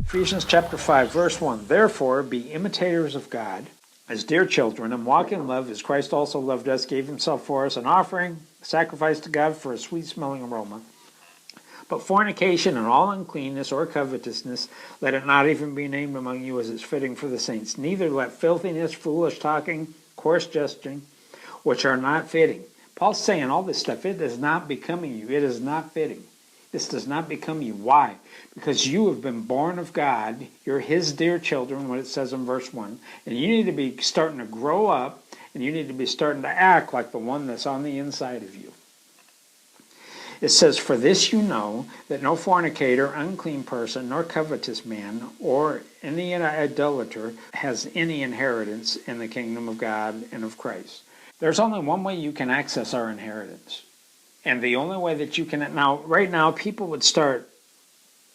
Ephesians chapter 5, verse 1. Therefore, be imitators of God as dear children, and walk in love as Christ also loved us, gave himself for us, an offering, sacrifice to God for a sweet-smelling aroma. But fornication and all uncleanness or covetousness, let it not even be named among you as is fitting for the saints. Neither let filthiness, foolish talking, coarse jesting, which are not fitting. Paul's saying all this stuff, it is not becoming you. It is not fitting. This does not become you. Why? Because you have been born of God. You're his dear children, what it says in verse 1. And you need to be starting to grow up, and you need to be starting to act like the one that's on the inside of you. It says, for this you know, that no fornicator, unclean person, nor covetous man, or any idolater has any inheritance in the kingdom of God and of Christ. There's only one way you can access our inheritance. And the only way that you can, right now, people would start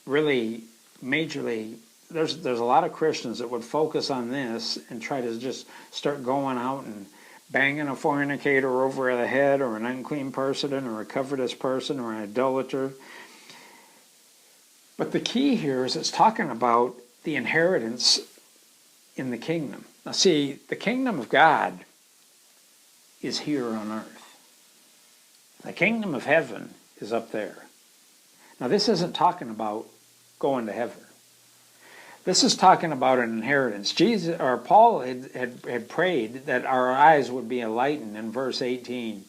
really majorly, there's a lot of Christians that would focus on this and try to just start going out and banging a fornicator over the head, or an unclean person, or a covetous person, or an idolater. But the key here is it's talking about the inheritance in the kingdom. Now see, the kingdom of God is here on earth. The kingdom of heaven is up there. Now this isn't talking about going to heaven. This is talking about an inheritance. Paul had prayed that our eyes would be enlightened in verse 18,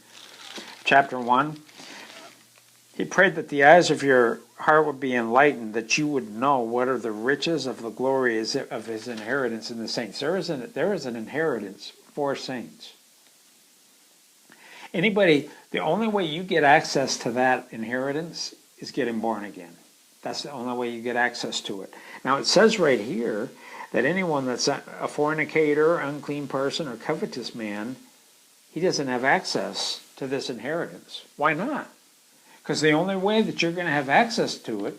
chapter 1. He prayed that the eyes of your heart would be enlightened, that you would know what are the riches of the glory of his inheritance in the saints. There is an inheritance for saints. The only way you get access to that inheritance is getting born again. That's the only way you get access to it. Now it says right here that anyone that's a fornicator, unclean person, or covetous man, he doesn't have access to this inheritance. Why not? Because the only way that you're going to have access to it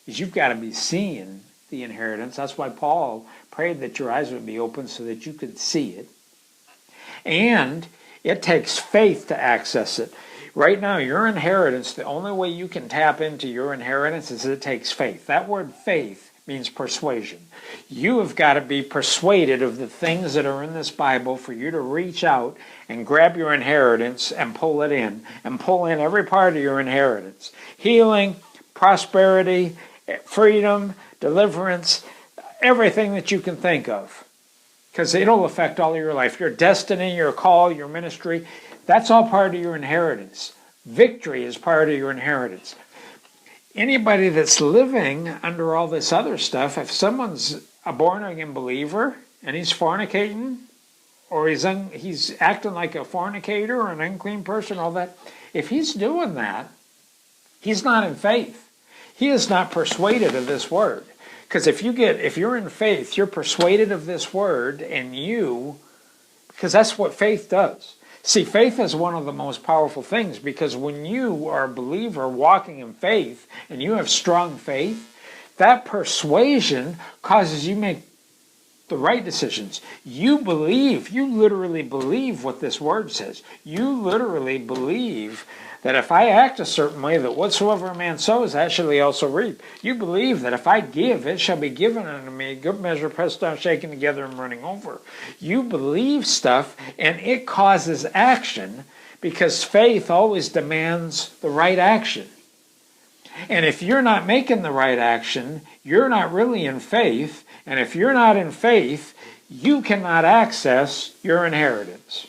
is you've got to be seeing the inheritance. That's why Paul prayed that your eyes would be open so that you could see it. And it takes faith to access it. Right now, your inheritance, the only way you can tap into your inheritance is it takes faith. That word faith means persuasion. You have got to be persuaded of the things that are in this Bible for you to reach out and grab your inheritance and pull it in. And pull in every part of your inheritance. Healing, prosperity, freedom, deliverance, everything that you can think of. Because it'll affect all of your life. Your destiny, your call, your ministry. That's all part of your inheritance. Victory is part of your inheritance. Anybody that's living under all this other stuff, if someone's a born-again believer and he's fornicating, or he's acting like a fornicator or an unclean person, all that, if he's doing that, he's not in faith. He is not persuaded of this word. Because if you're in faith, you're persuaded of this word, because that's what faith does. See, faith is one of the most powerful things, because when you are a believer walking in faith and you have strong faith, that persuasion causes you to make the right decisions. You literally believe what this word says. You literally believe that if I act a certain way, that whatsoever a man sows, that shall he also reap. You believe that if I give, it shall be given unto me, good measure, pressed down, shaken together, and running over. You believe stuff, and it causes action, because faith always demands the right action. And if you're not making the right action, you're not really in faith, and if you're not in faith, you cannot access your inheritance.